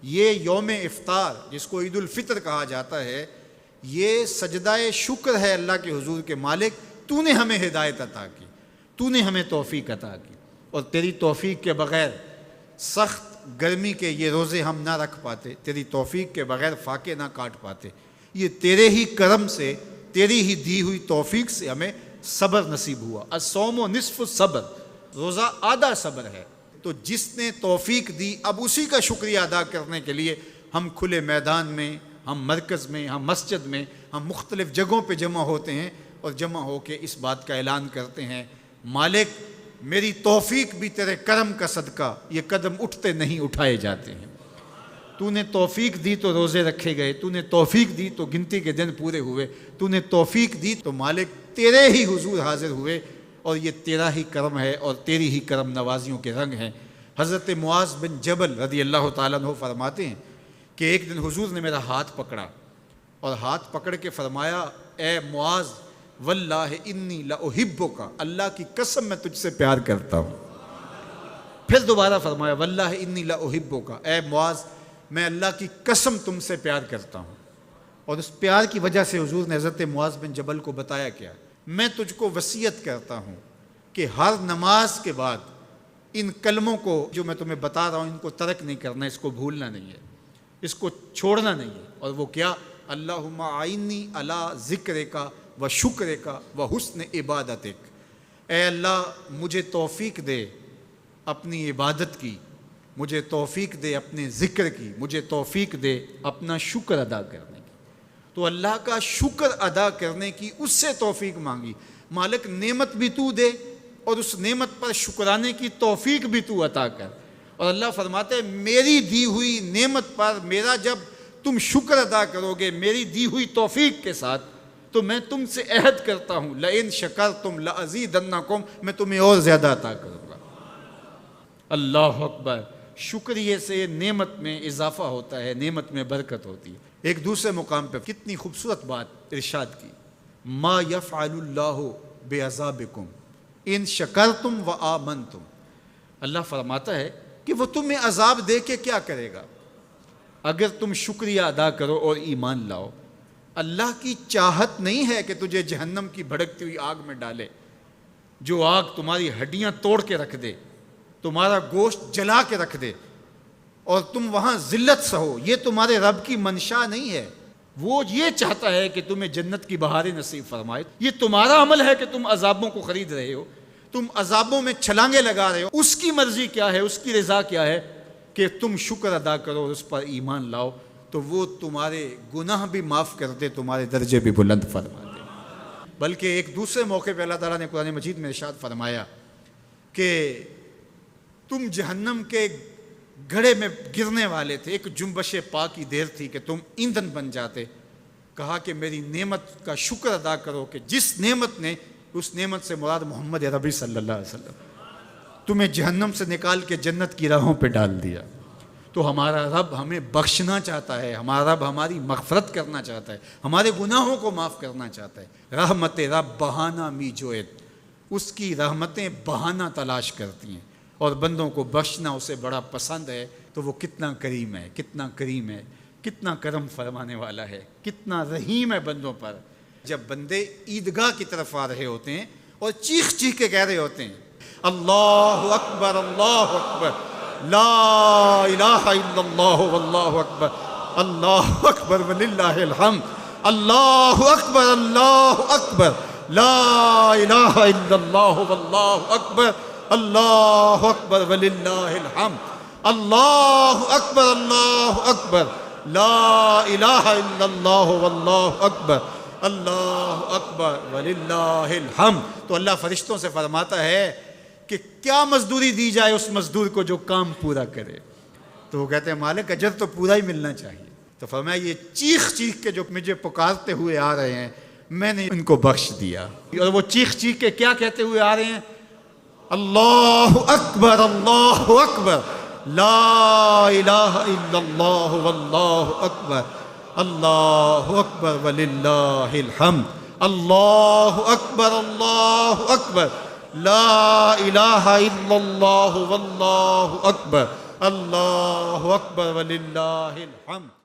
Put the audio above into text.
یہ یوم افطار جس کو عید الفطر کہا جاتا ہے، یہ سجدہ شکر ہے اللہ کے حضور کے مالک تو نے ہمیں ہدایت عطا کی، تو نے ہمیں توفیق عطا کی، اور تیری توفیق کے بغیر سخت گرمی کے یہ روزے ہم نہ رکھ پاتے، تیری توفیق کے بغیر فاقے نہ کاٹ پاتے، یہ تیرے ہی کرم سے، تیری ہی دی ہوئی توفیق سے ہمیں صبر نصیب ہوا۔ الصوم نصف الصبر، روزہ آدھا صبر ہے۔ تو جس نے توفیق دی، اب اسی کا شکریہ ادا کرنے کے لیے ہم کھلے میدان میں، ہم مرکز میں، ہم مسجد میں، ہم مختلف جگہوں پہ جمع ہوتے ہیں اور جمع ہو کے اس بات کا اعلان کرتے ہیں، مالک میری توفیق بھی تیرے کرم کا صدقہ یہ قدم اٹھتے نہیں اٹھائے جاتے ہیں۔ تو نے توفیق دی تو روزے رکھے گئے، تو نے توفیق دی تو گنتی کے دن پورے ہوئے، تو نے توفیق دی تو مالک تیرے ہی حضور حاضر ہوئے، اور یہ تیرا ہی کرم ہے اور تیری ہی کرم نوازیوں کے رنگ ہیں۔ حضرت معاذ بن جبل رضی اللہ تعالیٰ عنہ فرماتے ہیں کہ ایک دن حضور نے میرا ہاتھ پکڑا اور ہاتھ پکڑ کے فرمایا، اے معاذ واللہ انی لاحبک، اللہ کی قسم میں تجھ سے پیار کرتا ہوں۔ پھر دوبارہ فرمایا، واللہ انی لاحبک، اے معاذ میں اللہ کی قسم تم سے پیار کرتا ہوں۔ اور اس پیار کی وجہ سے حضور نے حضرت معاذ بن جبل کو بتایا کیا، میں تجھ کو وصیت کرتا ہوں کہ ہر نماز کے بعد ان کلموں کو جو میں تمہیں بتا رہا ہوں ان کو ترک نہیں کرنا، اس کو بھولنا نہیں ہے، اس کو چھوڑنا نہیں ہے۔ اور وہ کیا؟ اللہم اعنی علی ذکرک و شکرک و حسن عبادتک، اے اللہ مجھے توفیق دے اپنی عبادت کی، مجھے توفیق دے اپنے ذکر کی، مجھے توفیق دے اپنا شکر ادا کرنے کی۔ تو اللہ کا شکر ادا کرنے کی اس سے توفیق مانگی، مالک نعمت بھی تو دے اور اس نعمت پر شکرانے کی توفیق بھی تو عطا کر۔ اور اللہ فرماتے ہیں میری دی ہوئی نعمت پر میرا جب تم شکر ادا کرو گے میری دی ہوئی توفیق کے ساتھ، تو میں تم سے عہد کرتا ہوں لئن شکرتم لازیدنکم، میں تمہیں اور زیادہ عطا کروں گا۔ اللہ اکبر، شکریہ سے نعمت میں اضافہ ہوتا ہے، نعمت میں برکت ہوتی ہے۔ ایک دوسرے مقام پہ کتنی خوبصورت بات ارشاد کی، ما یفعل اللہ بعذابکم ان شکرتم و آمنتم، اللہ فرماتا ہے کہ وہ تمہیں عذاب دے کے کیا کرے گا اگر تم شکریہ ادا کرو اور ایمان لاؤ۔ اللہ کی چاہت نہیں ہے کہ تجھے جہنم کی بھڑکتی ہوئی آگ میں ڈالے، جو آگ تمہاری ہڈیاں توڑ کے رکھ دے، تمہارا گوشت جلا کے رکھ دے اور تم وہاں ذلت سہو، یہ تمہارے رب کی منشا نہیں ہے۔ وہ یہ چاہتا ہے کہ تمہیں جنت کی بہاریں نصیب فرمائے۔ یہ تمہارا عمل ہے کہ تم عذابوں کو خرید رہے ہو، تم عذابوں میں چھلانگے لگا رہے ہو۔ اس کی مرضی کیا ہے، اس کی رضا کیا ہے کہ تم شکر ادا کرو اور اس پر ایمان لاؤ، تو وہ تمہارے گناہ بھی معاف کر دے، تمہارے درجے بھی بلند فرما دے۔ بلکہ ایک دوسرے موقع پہ اللہ تعالیٰ نے قرآن مجید میں ارشاد فرمایا کہ تم جہنم کے گھڑے میں گرنے والے تھے، ایک جنبش پا کی دیر تھی کہ تم ایندھن بن جاتے۔ کہا کہ میری نعمت کا شکر ادا کرو کہ جس نعمت نے، اس نعمت سے مراد محمد عربی صلی اللہ علیہ وسلم، تمہیں جہنم سے نکال کے جنت کی راہوں پہ ڈال دیا۔ تو ہمارا رب ہمیں بخشنا چاہتا ہے، ہمارا رب ہماری مغفرت کرنا چاہتا ہے، ہمارے گناہوں کو معاف کرنا چاہتا ہے۔ رحمت رب بہانہ می جوید، اس کی رحمتیں بہانہ تلاش کرتی ہیں اور بندوں کو بخشنا اسے بڑا پسند ہے۔ تو وہ کتنا کریم ہے، کتنا کریم ہے، کتنا کرم فرمانے والا ہے، کتنا رحیم ہے بندوں پر۔ جب بندے عیدگاہ کی طرف آ رہے ہوتے ہیں اور چیخ چیخ کے کہہ رہے ہوتے ہیں اللہ اکبر اللہ اکبر لا الہ الا اللہ واللہ اکبر اللہ اکبر وللہ الحمد اللہ اکبر لا الہ الا اللہ واللہ اکبر اللہ اکبر وللہ الحمد اللہ اکبر لا الہ الا اللہ واللہ اکبر اللہ اکبر وللہ الحمد۔ تو اللہ فرشتوں سے فرماتا ہے کہ کیا مزدوری دی جائے اس مزدور کو جو کام پورا کرے؟ تو وہ کہتے ہیں مالک اجر تو پورا ہی ملنا چاہیے۔ تو فرمایا یہ چیخ چیخ کے جو مجھے پکارتے ہوئے آ رہے ہیں میں نے ان کو بخش دیا۔ اور وہ چیخ چیخ کے کیا کہتے ہوئے آ رہے ہیں؟ اللہ اکبر لا الہ الا اللہ واللہ اکبر اللہ اکبر وللہ الحمد اللہ اکبر لا الہ الا اللہ واللہ اکبر اللہ اکبر وللہ الحمد.